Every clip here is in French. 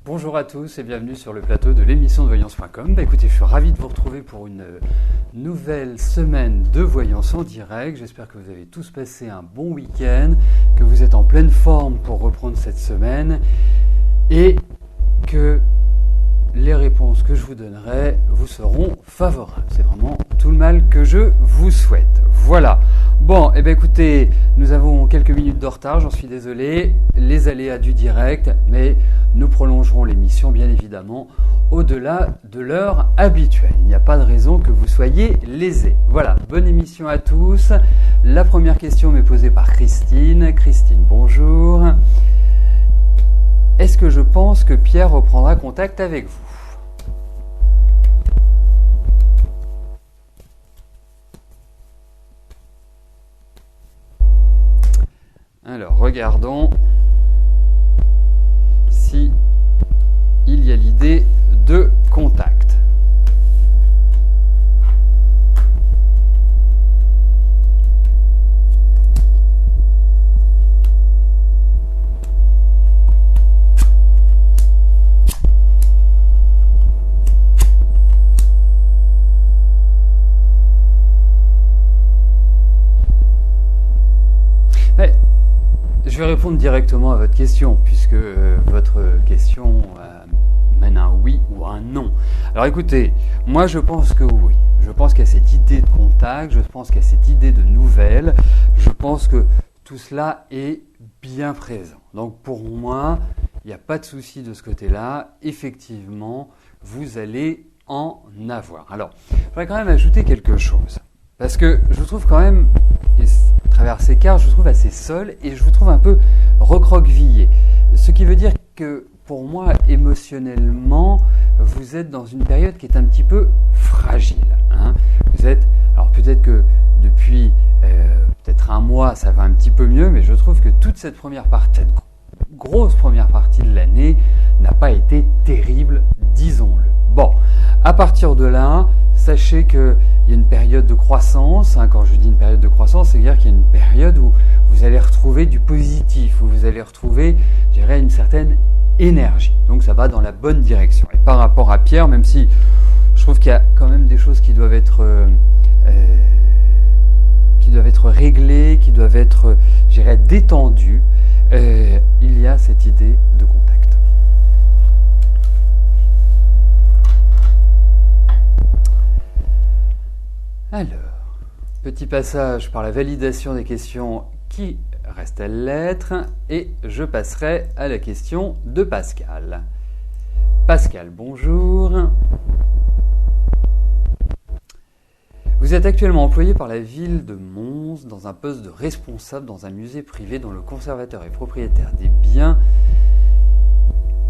Bonjour à tous et bienvenue sur le plateau de l'émission de voyance.com. Écoutez, je suis ravi de vous retrouver pour une nouvelle semaine de voyance en direct. J'espère que vous avez tous passé un bon week-end, que vous êtes en pleine forme pour reprendre cette semaine et que les réponses que je vous donnerai vous seront favorables. C'est vraiment tout le mal que je vous souhaite. Voilà. Bon, écoutez, nous avons quelques minutes de retard, j'en suis désolé. Les aléas du direct, mais nous prolongerons l'émission bien évidemment au-delà de l'heure habituelle. Il n'y a pas de raison que vous soyez lésés. Voilà, bonne émission à tous. La première question m'est posée par Christine. Christine, bonjour. Est-ce que je pense que Pierre reprendra contact avec vous ? Alors, regardons si il y a l'idée de contact. Je vais répondre directement à votre question, puisque votre question mène à un oui ou un non. Alors écoutez, moi je pense que oui. Je pense qu'il y a cette idée de contact, je pense qu'il y a cette idée de nouvelles, je pense que tout cela est bien présent. Donc pour moi, il n'y a pas de souci de ce côté-là. Effectivement, vous allez en avoir. Alors, je voudrais quand même ajouter quelque chose. Parce que je vous trouve quand même, à travers ces cartes, je vous trouve assez seul et je vous trouve un peu recroquevillé. Ce qui veut dire que pour moi, émotionnellement, vous êtes dans une période qui est un petit peu fragile. Vous êtes, alors peut-être que depuis peut-être un mois, ça va un petit peu mieux, mais je trouve que toute cette première partie, cette grosse première partie de l'année n'a pas été terrible, disons-le. Bon, à partir de là, sachez qu'il y a une période de croissance. Quand je dis une période de croissance, c'est-à-dire qu'il y a une période où vous allez retrouver du positif, où vous allez retrouver, je dirais, une certaine énergie. Donc ça va dans la bonne direction. Et par rapport à Pierre, même si je trouve qu'il y a quand même des choses qui doivent être réglées, qui doivent être, je dirais, détendues, il y a cette idée de contact. Alors, petit passage par la validation des questions qui restent à l'être et je passerai à la question de Pascal. Pascal, bonjour. Vous êtes actuellement employé par la ville de Mons dans un poste de responsable dans un musée privé dont le conservateur et propriétaire des biens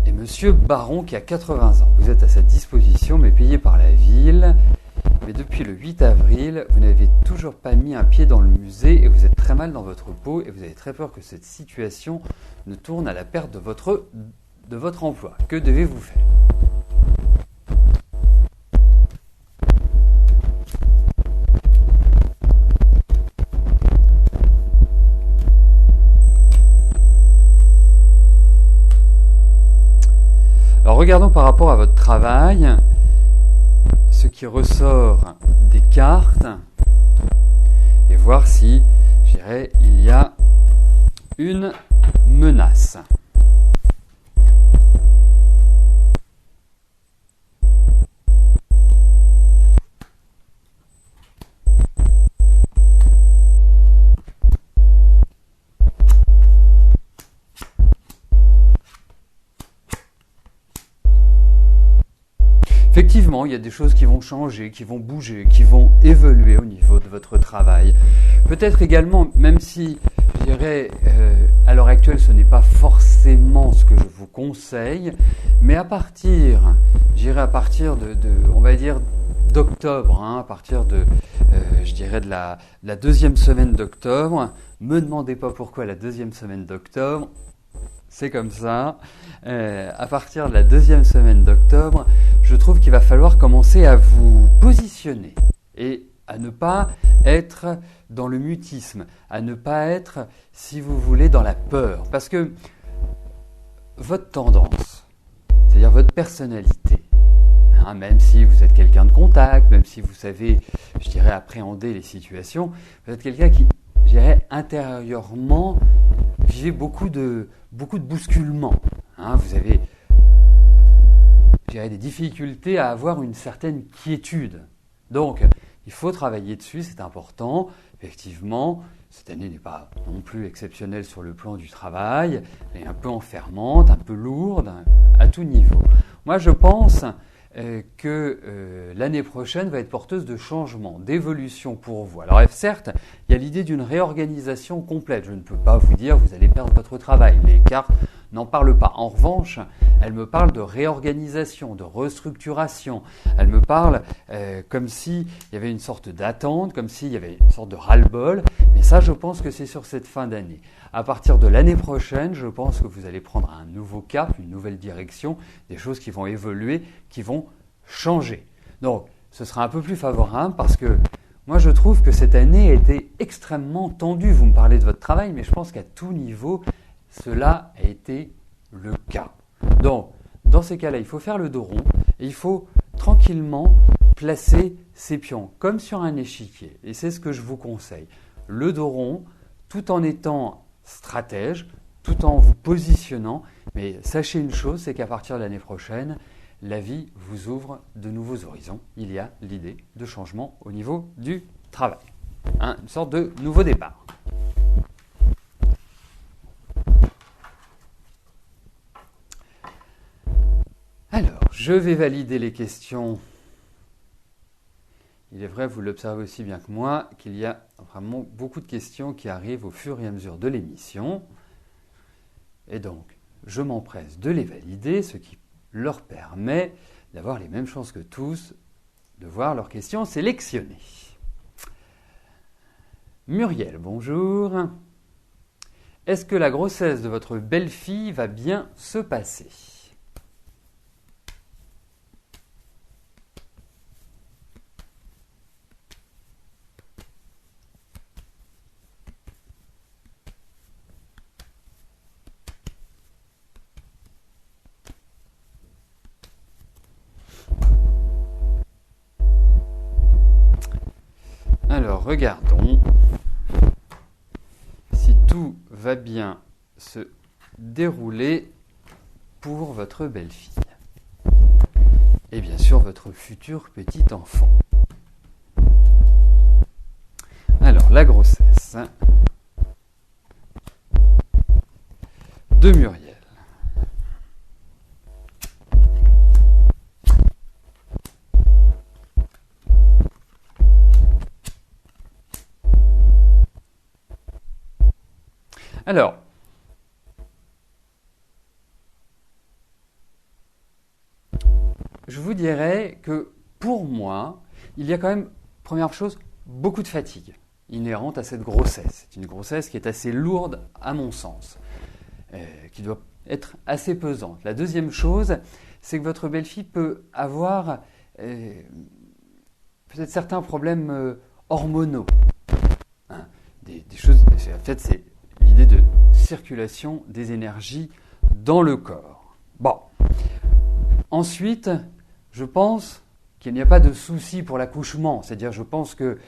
est Monsieur Baron qui a 80 ans. Vous êtes à sa disposition mais payé par la ville. Mais depuis le 8 avril, vous n'avez toujours pas mis un pied dans le musée et vous êtes très mal dans votre peau et vous avez très peur que cette situation ne tourne à la perte de votre emploi. Que devez-vous faire ? Alors regardons par rapport à votre travail. Ce qui ressort des cartes et voir si, je dirais, il y a une menace. Effectivement, il y a des choses qui vont changer, qui vont bouger, qui vont évoluer au niveau de votre travail. Peut-être également, même si, je dirais, à l'heure actuelle, ce n'est pas forcément ce que je vous conseille, mais à partir, on va dire, d'octobre, à partir de, je dirais, de la deuxième semaine d'octobre, me demandez pas pourquoi la deuxième semaine d'octobre, c'est comme ça. À partir de la deuxième semaine d'octobre, je trouve qu'il va falloir commencer à vous positionner et à ne pas être dans le mutisme, à ne pas être, si vous voulez, dans la peur. Parce que votre tendance, personnalité. Hein, même si vous êtes quelqu'un de contact, même si vous savez, je dirais, appréhender les situations, vous êtes quelqu'un qui, je dirais, intérieurement, vivez beaucoup de bousculements. Hein, vous avez, je dirais, des difficultés à avoir une certaine quiétude. Donc, il faut travailler dessus, c'est important. Effectivement, cette année n'est pas non plus exceptionnelle sur le plan du travail. Elle est un peu enfermante, un peu lourde, à tout niveau. Moi, je pense que l'année prochaine va être porteuse de changements, d'évolution pour vous. Alors certes, il y a l'idée d'une réorganisation complète. Je ne peux pas vous dire vous allez perdre votre travail. Les cartes n'en parlent pas. En revanche, elle me parle de réorganisation, de restructuration. Elle me parle comme s'il y avait une sorte d'attente, comme s'il y avait une sorte de ras-le-bol. Mais ça, je pense que c'est sur cette fin d'année. À partir de l'année prochaine, je pense que vous allez prendre un nouveau cap, une nouvelle direction, des choses qui vont évoluer, qui vont changer. Donc, ce sera un peu plus favorable parce que moi, je trouve que cette année a été extrêmement tendue. Vous me parlez de votre travail, mais je pense qu'à tout niveau, cela a été le cas. Donc, dans ces cas-là, il faut faire le dos rond et il faut tranquillement placer ses pions, comme sur un échiquier. Et c'est ce que je vous conseille. Le dos rond, tout en étant stratège, tout en vous positionnant. Mais sachez une chose, c'est qu'à partir de l'année prochaine, la vie vous ouvre de nouveaux horizons. Il y a l'idée de changement au niveau du travail. Une sorte de nouveau départ. Alors, je vais valider les questions. Il est vrai, vous l'observez aussi bien que moi, qu'il y a vraiment beaucoup de questions qui arrivent au fur et à mesure de l'émission. Et donc, je m'empresse de les valider, ce qui leur permet d'avoir les mêmes chances que tous de voir leurs questions sélectionnées. Muriel, bonjour. Est-ce que la grossesse de votre belle-fille va bien se passer ? Alors, regardons si tout va bien se dérouler pour votre belle-fille. Et bien sûr, votre futur petit enfant. Alors, la grossesse de Muriel. Alors, je vous dirais que pour moi, il y a quand même, première chose, beaucoup de fatigue inhérente à cette grossesse. C'est une grossesse qui est assez lourde à mon sens, qui doit être assez pesante. La deuxième chose, c'est que votre belle-fille peut avoir peut-être certains problèmes hormonaux. Hein, des choses, en fait, c'est l'idée de circulation des énergies dans le corps. Bon. Ensuite, je pense qu'il n'y a pas de souci pour l'accouchement. C'est-à-dire, je pense que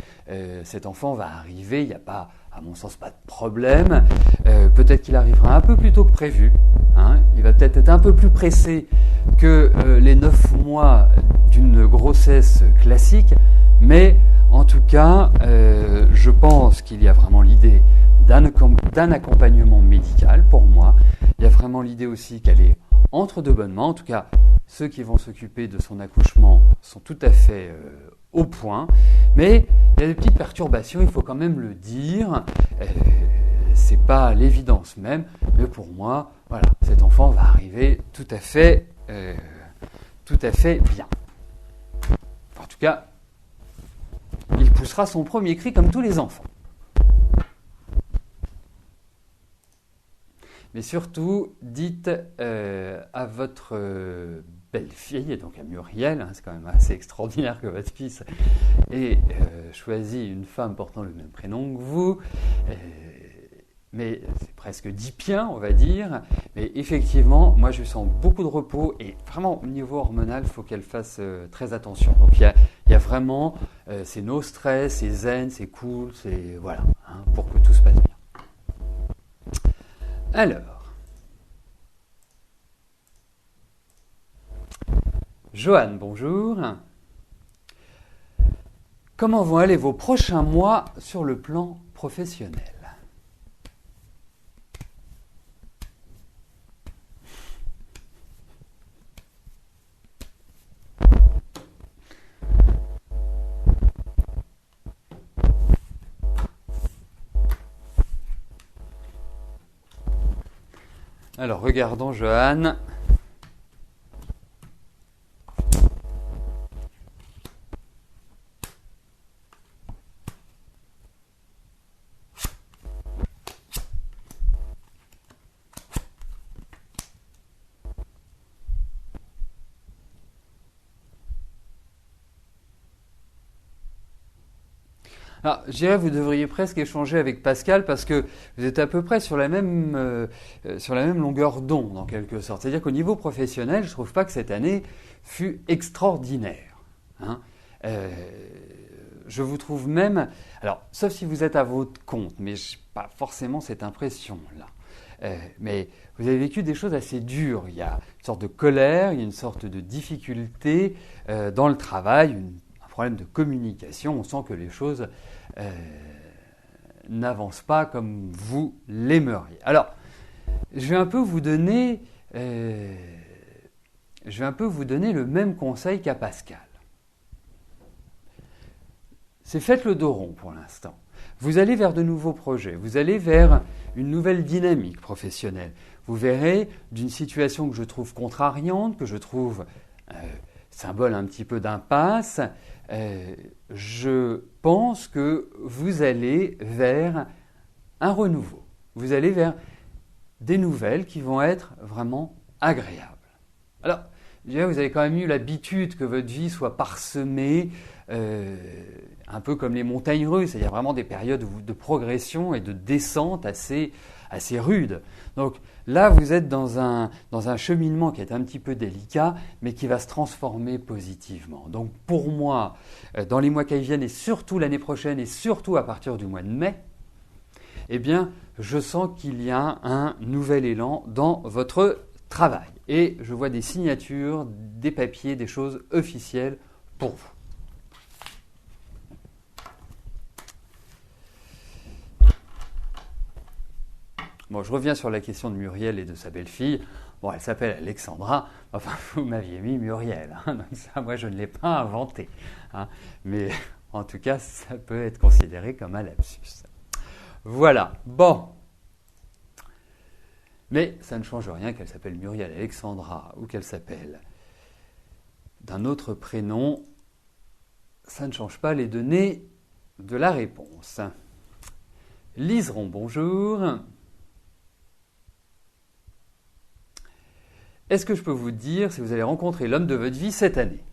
cet enfant va arriver, il n'y a pas, à mon sens, pas de problème. Peut-être qu'il arrivera un peu plus tôt que prévu. Hein. Il va peut-être être un peu plus pressé que les 9 mois d'une grossesse classique. Mais en tout cas, je pense qu'il y a vraiment l'idée d'un accompagnement médical pour moi. Il y a vraiment l'idée aussi qu'elle est entre de bonnes mains. En tout cas, ceux qui vont s'occuper de son accouchement sont tout à fait au point. Mais il y a des petites perturbations, il faut quand même le dire. C'est pas l'évidence même, mais pour moi, voilà, cet enfant va arriver tout à fait bien. En tout cas, il poussera son premier cri comme tous les enfants. Mais surtout, dites à votre belle-fille, et donc à Muriel, c'est quand même assez extraordinaire que votre fils ait choisi une femme portant le même prénom que vous, mais c'est presque dipien, on va dire. Mais effectivement, moi je sens beaucoup de repos et vraiment au niveau hormonal, il faut qu'elle fasse très attention. Donc il y a vraiment, c'est no stress, c'est zen, c'est cool, c'est voilà, hein, pour que tout se passe bien. Alors, Johan, bonjour. Comment vont aller vos prochains mois sur le plan professionnel ? Alors, regardons Johan. Alors, je dirais que vous devriez presque échanger avec Pascal parce que vous êtes à peu près sur la même longueur d'onde en quelque sorte. C'est-à-dire qu'au niveau professionnel, je ne trouve pas que cette année fut extraordinaire. Hein. Je vous trouve même, alors sauf si vous êtes à votre compte, mais je n'ai pas forcément cette impression-là. Mais vous avez vécu des choses assez dures. Il y a une sorte de colère, il y a une sorte de difficulté dans le travail, un problème de communication. On sent que les choses n'avancent pas comme vous l'aimeriez. Alors, je vais un peu vous donner le même conseil qu'à Pascal. C'est faites le dos rond pour l'instant. Vous allez vers de nouveaux projets, vous allez vers une nouvelle dynamique professionnelle. Vous verrez d'une situation que je trouve contrariante, que je trouve symbole un petit peu d'impasse, je pense que vous allez vers un renouveau. Vous allez vers des nouvelles qui vont être vraiment agréables. Alors, je dirais, vous avez quand même eu l'habitude que votre vie soit parsemée, un peu comme les montagnes russes. Il y a vraiment des périodes de progression et de descente assez rudes. Donc là, vous êtes dans un cheminement qui est un petit peu délicat, mais qui va se transformer positivement. Donc pour moi, dans les mois qui viennent, et surtout l'année prochaine, et surtout à partir du mois de mai, eh bien, je sens qu'il y a un nouvel élan dans votre travail. Et je vois des signatures, des papiers, des choses officielles pour vous. Bon, je reviens sur la question de Muriel et de sa belle-fille. Bon, elle s'appelle Alexandra. Enfin, vous m'aviez mis Muriel. Hein, donc ça, moi, je ne l'ai pas inventé. Hein, mais en tout cas, ça peut être considéré comme un lapsus. Voilà. Bon. Mais ça ne change rien qu'elle s'appelle Muriel Alexandra ou qu'elle s'appelle d'un autre prénom. Ça ne change pas les données de la réponse. Liseron, bonjour. Est-ce que je peux vous dire si vous allez rencontrer l'homme de votre vie cette année ?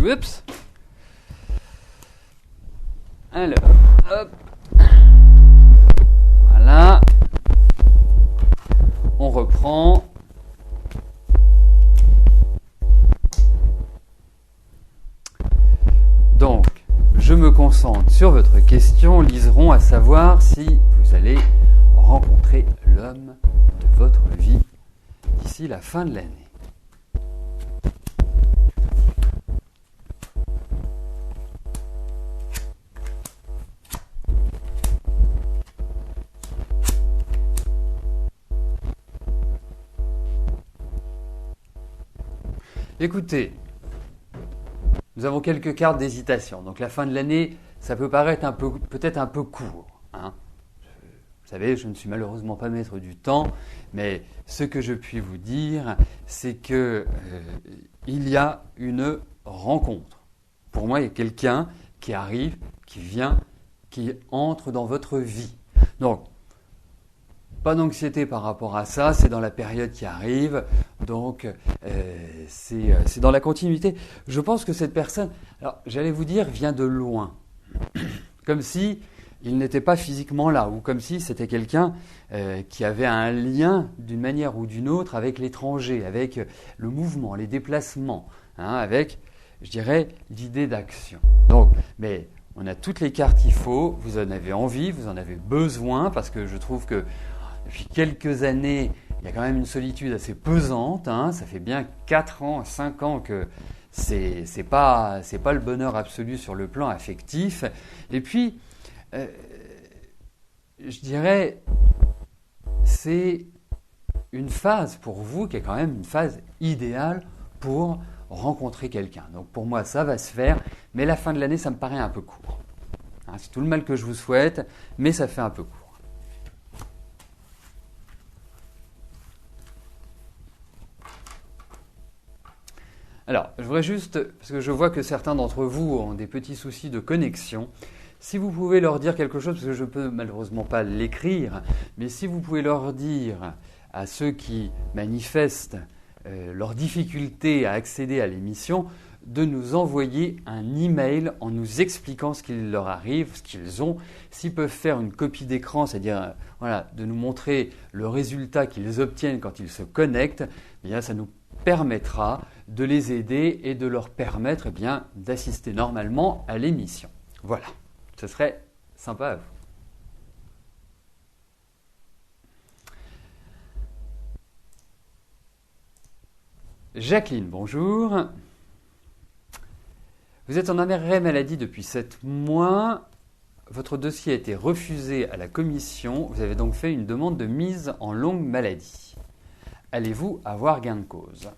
Oups. Alors, hop. Voilà. On reprend. Donc, je me concentre sur votre question, Liseron, à savoir si vous allez rencontrer l'homme de votre vie d'ici la fin de l'année. Écoutez, nous avons quelques cartes d'hésitation. Donc la fin de l'année, ça peut paraître peut-être un peu court. Hein. Vous savez, je ne suis malheureusement pas maître du temps, mais ce que je puis vous dire, c'est que il y a une rencontre. Pour moi, il y a quelqu'un qui arrive, qui vient, qui entre dans votre vie. Donc, pas d'anxiété par rapport à ça, c'est dans la période qui arrive, donc c'est dans la continuité. Je pense que cette personne, alors j'allais vous dire, vient de loin, comme si il n'était pas physiquement là, ou comme si c'était quelqu'un qui avait un lien d'une manière ou d'une autre avec l'étranger, avec le mouvement, les déplacements, hein, avec, je dirais, l'idée d'action. Donc, mais on a toutes les cartes qu'il faut, vous en avez envie, vous en avez besoin, parce que je trouve que depuis quelques années, il y a quand même une solitude assez pesante, hein, ça fait bien 4 ans, 5 ans que c'est pas le bonheur absolu sur le plan affectif. Et puis, je dirais, c'est une phase pour vous qui est quand même une phase idéale pour rencontrer quelqu'un. Donc pour moi, ça va se faire, mais la fin de l'année, ça me paraît un peu court. Hein, c'est tout le mal que je vous souhaite, mais ça fait un peu court. Alors, je voudrais juste, parce que je vois que certains d'entre vous ont des petits soucis de connexion, si vous pouvez leur dire quelque chose, parce que je ne peux malheureusement pas l'écrire, mais si vous pouvez leur dire à ceux qui manifestent leur difficulté à accéder à l'émission, de nous envoyer un email en nous expliquant ce qu'il leur arrive, ce qu'ils ont. S'ils peuvent faire une copie d'écran, c'est-à-dire voilà, de nous montrer le résultat qu'ils obtiennent quand ils se connectent, eh bien, ça nous permettra de les aider et de leur permettre eh bien, d'assister normalement à l'émission. Voilà, ce serait sympa à vous. Jacqueline, bonjour. Vous êtes en arrêt maladie depuis 7 mois. Votre dossier a été refusé à la commission. Vous avez donc fait une demande de mise en longue maladie. Allez-vous avoir gain de cause ?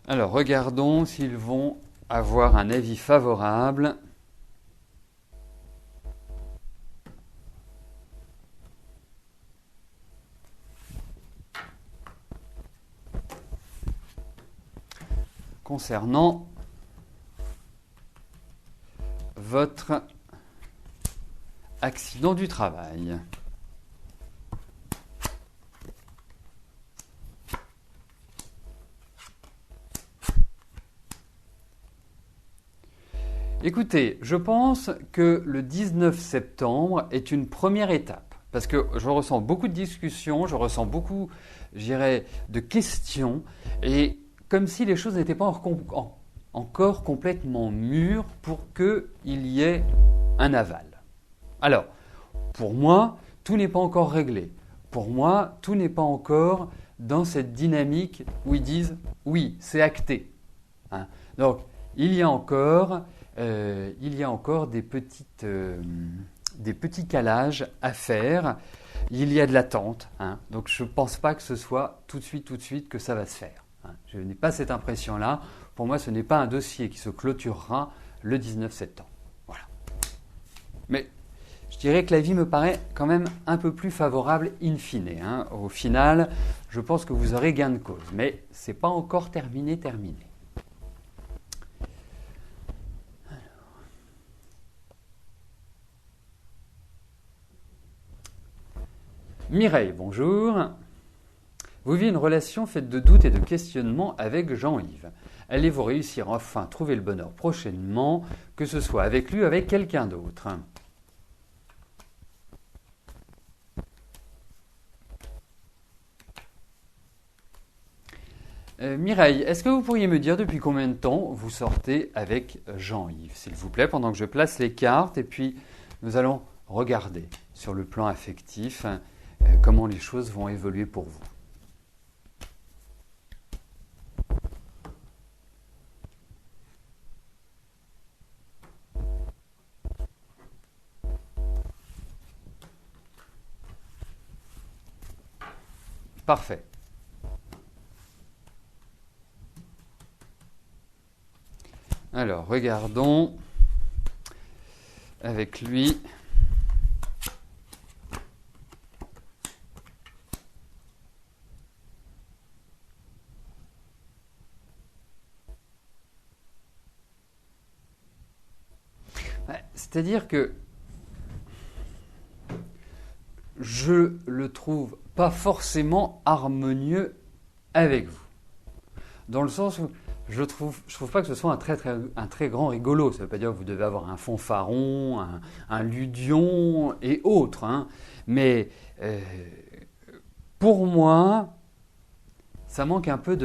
Alors, regardons s'ils vont avoir un avis favorable. Concernant votre accident du travail. Écoutez, je pense que le 19 septembre est une première étape, parce que je ressens beaucoup de discussions, je ressens beaucoup, je dirais, de questions, et comme si les choses n'étaient pas encore complètement mûres pour qu'il y ait un aval. Alors, pour moi, tout n'est pas encore réglé. Pour moi, tout n'est pas encore dans cette dynamique où ils disent « oui, c'est acté ». Hein. Donc, il y a encore des petits calages à faire. Il y a de l'attente. Hein. Donc, je ne pense pas que ce soit tout de suite que ça va se faire. Hein. Je n'ai pas cette impression-là. Pour moi, ce n'est pas un dossier qui se clôturera le 19 septembre. Voilà. Mais je dirais que la vie me paraît quand même un peu plus favorable in fine. Hein. Au final, je pense que vous aurez gain de cause. Mais ce n'est pas encore terminé. Mireille, bonjour. Vous vivez une relation faite de doutes et de questionnements avec Jean-Yves. Allez-vous réussir enfin à trouver le bonheur prochainement, que ce soit avec lui ou avec quelqu'un d'autre ? Mireille, est-ce que vous pourriez me dire depuis combien de temps vous sortez avec Jean-Yves, s'il vous plaît, pendant que je place les cartes et puis nous allons regarder sur le plan affectif comment les choses vont évoluer pour vous. Parfait. Alors, regardons avec lui. C'est-à-dire que je le trouve pas forcément harmonieux avec vous. Dans le sens où je trouve pas que ce soit un très grand rigolo. Ça ne veut pas dire que vous devez avoir un fanfaron, un ludion et autres. Hein. Mais pour moi, ça manque un peu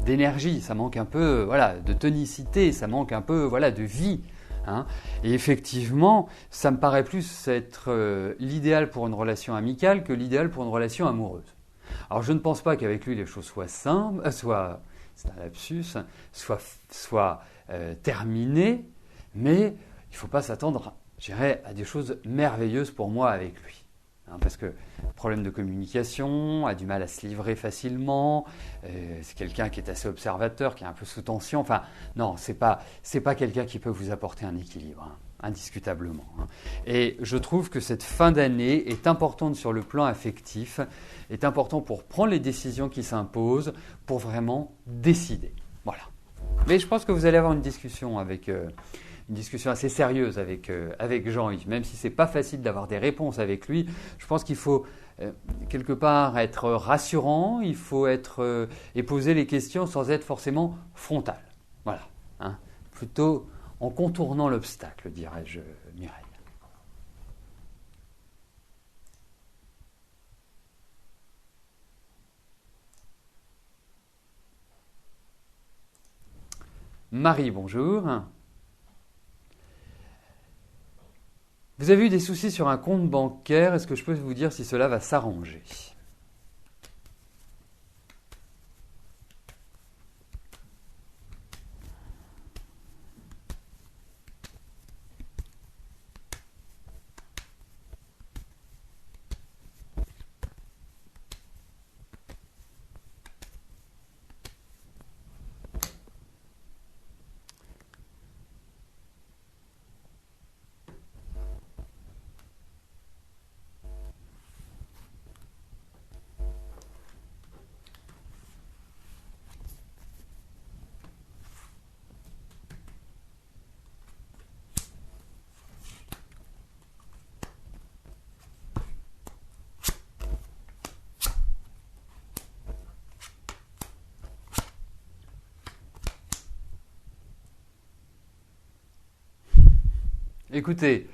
d'énergie, ça manque un peu de tonicité, ça manque un peu de vie. Hein. Et effectivement, ça me paraît plus être l'idéal pour une relation amicale que l'idéal pour une relation amoureuse. Alors je ne pense pas qu'avec lui les choses soient simples, c'est un lapsus, soient terminées, mais il ne faut pas s'attendre, je dirais, à des choses merveilleuses pour moi avec lui. Hein, parce que problème de communication, a du mal à se livrer facilement, c'est quelqu'un qui est assez observateur, qui est un peu sous tension. Enfin, non, c'est pas quelqu'un qui peut vous apporter un équilibre. Hein. Indiscutablement. Hein. Et je trouve que cette fin d'année est importante sur le plan affectif, est important pour prendre les décisions qui s'imposent, pour vraiment décider. Voilà. Mais je pense que vous allez avoir une discussion assez sérieuse avec Jean-Yves, même si c'est pas facile d'avoir des réponses avec lui. Je pense qu'il faut quelque part être rassurant, il faut être et poser les questions sans être forcément frontal. Voilà. Hein. Plutôt en contournant l'obstacle, dirais-je, Mireille. Marie, bonjour. Vous avez eu des soucis sur un compte bancaire, est-ce que je peux vous dire si cela va s'arranger ? Écoutez,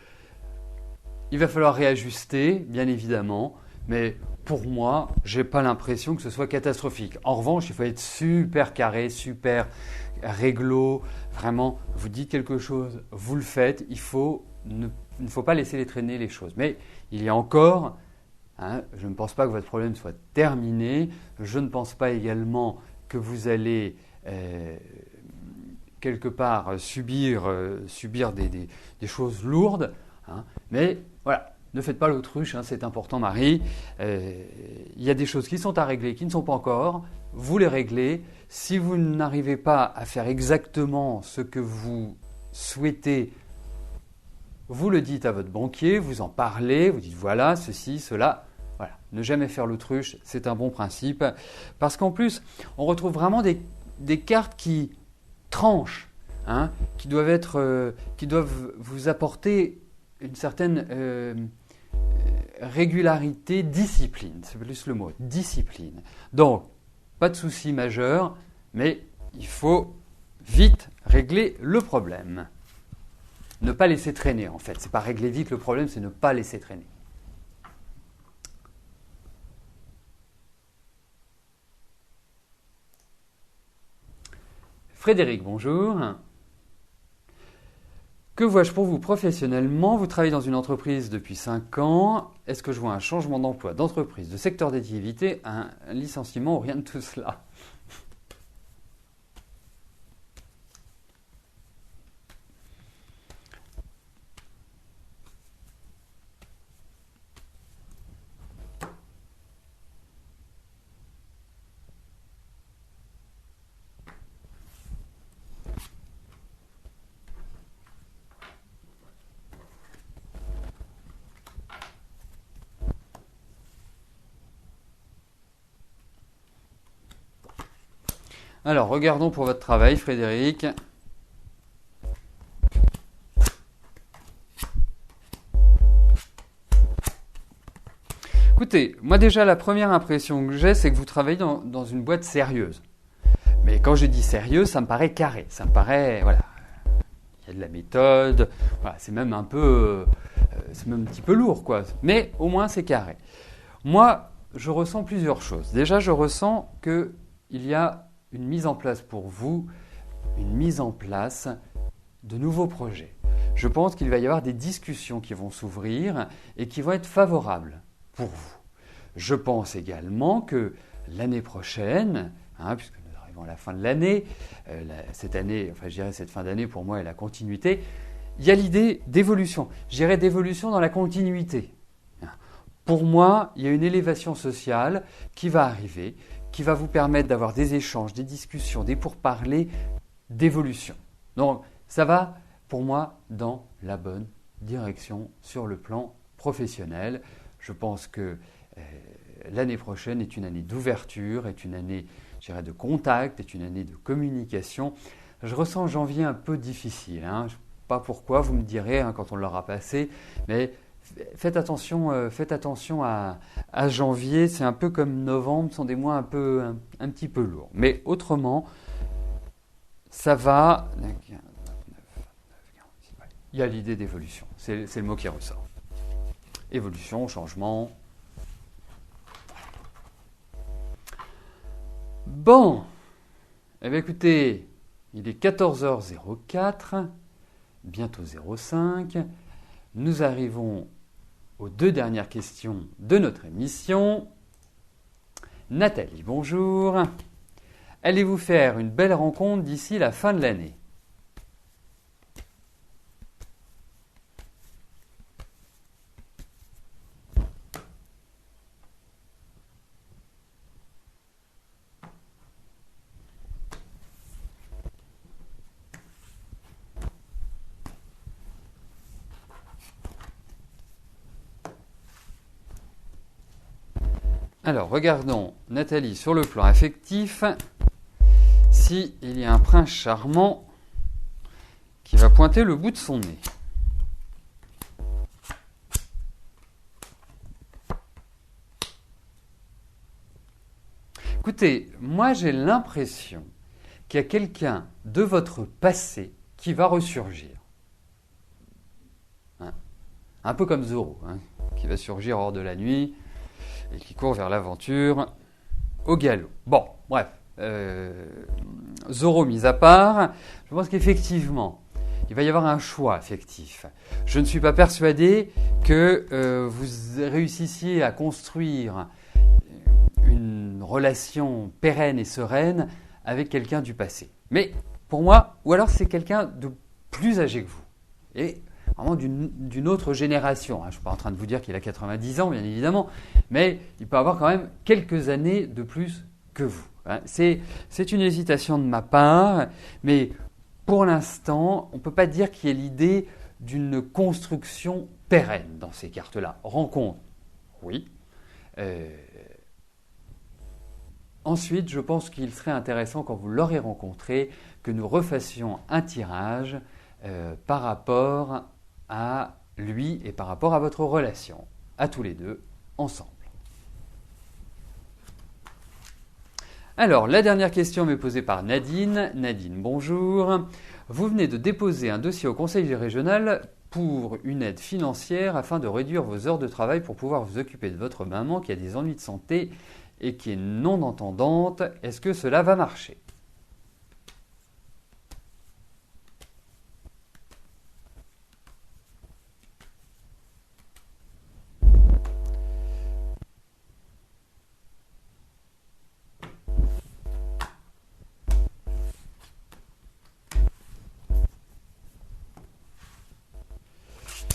il va falloir réajuster, bien évidemment, mais pour moi, je n'ai pas l'impression que ce soit catastrophique. En revanche, il faut être super carré, super réglo. Vraiment, vous dites quelque chose, vous le faites. Il ne faut pas laisser les traîner les choses. Mais il y a encore, hein, je ne pense pas que votre problème soit terminé. Je ne pense pas également que vous allez quelque part subir des choses lourdes. Hein, mais voilà, ne faites pas l'autruche, hein, c'est important Marie. Il y a des choses qui sont à régler, qui ne sont pas encore. Vous les réglez. Si vous n'arrivez pas à faire exactement ce que vous souhaitez, vous le dites à votre banquier, vous en parlez, vous dites voilà, ceci, cela. Voilà. Ne jamais faire l'autruche, c'est un bon principe. Parce qu'en plus, on retrouve vraiment des cartes qui tranchent, hein, qui doivent vous apporter une certaine régularité, discipline, c'est plus le mot, discipline. Donc, pas de souci majeur, mais il faut vite régler le problème. Ne pas laisser traîner en fait, c'est pas régler vite le problème, c'est ne pas laisser traîner. Frédéric, bonjour. Que vois-je pour vous professionnellement ? Vous travaillez dans une entreprise depuis 5 ans. Est-ce que je vois un changement d'emploi, d'entreprise, de secteur d'activité, un licenciement ou rien de tout cela ? Alors, regardons pour votre travail, Frédéric. Écoutez, moi déjà, la première impression que j'ai, c'est que vous travaillez dans une boîte sérieuse. Mais quand je dis sérieux, ça me paraît carré. Ça me paraît, voilà, il y a de la méthode. Voilà, c'est même un petit peu lourd, quoi. Mais au moins, c'est carré. Moi, je ressens plusieurs choses. Déjà, je ressens qu'il y a une mise en place pour vous, une mise en place de nouveaux projets. Je pense qu'il va y avoir des discussions qui vont s'ouvrir et qui vont être favorables pour vous. Je pense également que l'année prochaine, puisque nous arrivons à la fin de l'année, cette année, enfin je dirais cette fin d'année pour moi est la continuité, il y a l'idée d'évolution. Je dirais d'évolution dans la continuité. Pour moi, il y a une élévation sociale qui va arriver, qui va vous permettre d'avoir des échanges, des discussions, des pourparlers d'évolution. Donc, ça va, pour moi, dans la bonne direction sur le plan professionnel. Je pense que l'année prochaine est une année d'ouverture, est une année, je dirais, de contact, est une année de communication. Je ressens janvier un peu difficile. Je ne sais pas pourquoi, vous me direz quand on l'aura passé, mais faites attention à janvier, c'est un peu comme novembre, ce sont des mois un petit peu lourds. Mais autrement, ça va. Il y a l'idée d'évolution, c'est le mot qui ressort. Évolution, changement. Bon, eh bien écoutez, il est 14h04, bientôt 05. Nous arrivons aux 2 dernières questions de notre émission. Nathalie, bonjour. Allez-vous faire une belle rencontre d'ici la fin de l'année ? Alors, regardons, Nathalie, sur le plan affectif, s'il y a un prince charmant qui va pointer le bout de son nez. Écoutez, moi j'ai l'impression qu'il y a quelqu'un de votre passé qui va ressurgir. Un peu comme Zorro, qui va surgir hors de la nuit et qui court vers l'aventure au galop. Bon, bref, Zorro mis à part, je pense qu'effectivement, il va y avoir un choix affectif. Je ne suis pas persuadé que vous réussissiez à construire une relation pérenne et sereine avec quelqu'un du passé. Mais pour moi, ou alors c'est quelqu'un de plus âgé que vous. Et vraiment d'une autre génération. Je ne suis pas en train de vous dire qu'il a 90 ans, bien évidemment, mais il peut avoir quand même quelques années de plus que vous. C'est une hésitation de ma part, mais pour l'instant, on ne peut pas dire qu'il y ait l'idée d'une construction pérenne dans ces cartes-là. Rencontre, oui. Ensuite, je pense qu'il serait intéressant, quand vous l'aurez rencontré, que nous refassions un tirage par rapport à lui et par rapport à votre relation, à tous les deux, ensemble. Alors, la dernière question m'est posée par Nadine. Nadine, bonjour. Vous venez de déposer un dossier au conseil régional pour une aide financière afin de réduire vos heures de travail pour pouvoir vous occuper de votre maman qui a des ennuis de santé et qui est non-entendante. Est-ce que cela va marcher ?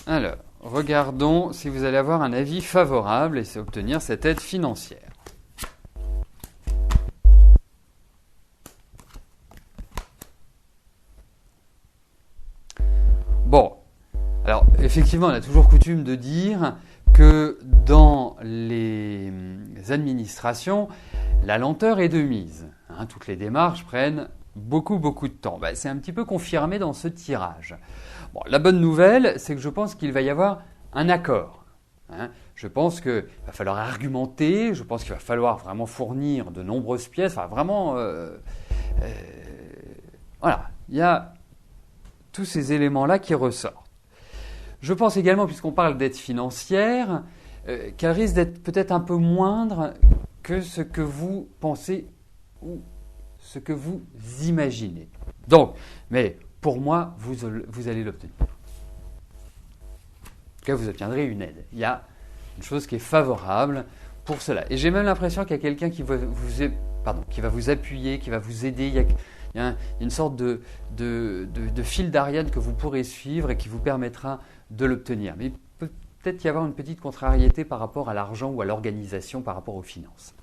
Alors, regardons si vous allez avoir un avis favorable et obtenir cette aide financière. Bon, alors effectivement, on a toujours coutume de dire que dans les administrations, la lenteur est de mise. hein, toutes les démarches prennent beaucoup de temps. Ben, c'est un petit peu confirmé dans ce tirage. Bon, la bonne nouvelle, c'est que je pense qu'il va y avoir un accord. Hein. Je pense qu'il va falloir argumenter, je pense qu'il va falloir vraiment fournir de nombreuses pièces, enfin vraiment, voilà, il y a tous ces éléments-là qui ressortent. Je pense également, puisqu'on parle d'aide financière, qu'elle risque d'être peut-être un peu moindre que ce que vous pensez ou ce que vous imaginez. Donc, mais pour moi, vous allez l'obtenir. En tout cas, vous obtiendrez une aide. Il y a une chose qui est favorable pour cela. Et j'ai même l'impression qu'il y a quelqu'un qui va vous appuyer, qui va vous aider. Il y a une sorte de fil d'Ariane que vous pourrez suivre et qui vous permettra de l'obtenir. Mais il peut peut-être y avoir une petite contrariété par rapport à l'argent ou à l'organisation par rapport aux finances.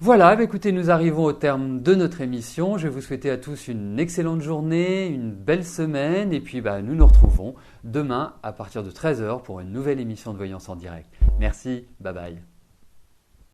Voilà, écoutez, nous arrivons au terme de notre émission. Je vais vous souhaiter à tous une excellente journée, une belle semaine et puis nous nous retrouvons demain à partir de 13h pour une nouvelle émission de Voyance en direct. Merci, bye bye.